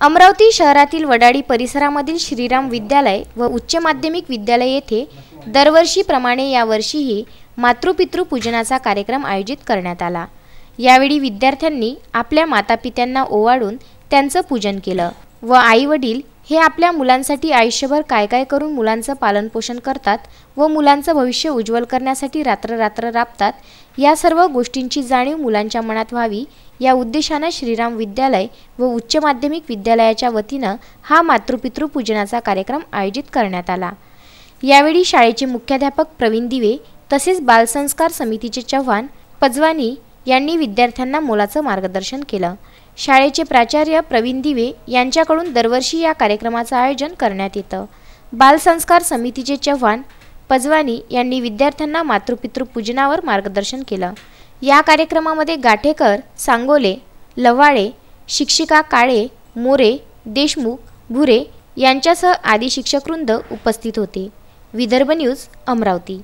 अमरावती शहरातील वडाळी परिसरामधील श्रीराम विद्यालय व उच्च माध्यमिक विद्यालय येथे दरवर्षीप्रमाणे यावर्षीही मातृपितृ पूजनाचा कार्यक्रम आयोजित करण्यात आला। यावेळी विद्यार्थ्यांनी आपल्या मातापित्यांना ओवाळून त्यांचं पूजन केलं व आई वडील हे आपल्या मुलांसाठी आयुष्यभर काय काय करून मुलांचं पालनपोषण करतात व मुलांचं भविष्य उज्ज्वल करण्यासाठी रात्र राबतात, या सर्व गोष्टींची जाणीव मुलांच्या मनात व्हावी या उद्देशानं श्रीराम विद्यालय व उच्च माध्यमिक विद्यालयाच्या वतीनं हा मातृपितृ पूजनाचा कार्यक्रम आयोजित करण्यात आला। यावेळी शाळेचे मुख्याध्यापक प्रवीण दिवे तसेच बालसंस्कार समितीचे चव्हाण पजवानी यांनी विद्यार्थ्यांना मोलाचं मार्गदर्शन केलं। शाळेचे प्राचार्य प्रवीण दिवे यांच्याकडून दरवर्षी या कार्यक्रमाचं आयोजन करण्यात येतं। बालसंस्कार समितीचे चव्हाण पजवानी यांनी विद्यार्थ्यांना मातृपितृ पूजनावर मार्गदर्शन केलं। या कार्यक्रमामध्ये गाठेकर, सांगोले, लवाळे, शिक्षिका काळे, मोरे, देशमुख, भुरे यांच्यासह आदी शिक्षकवृंद उपस्थित होते। विदर्भ न्यूज, अमरावती।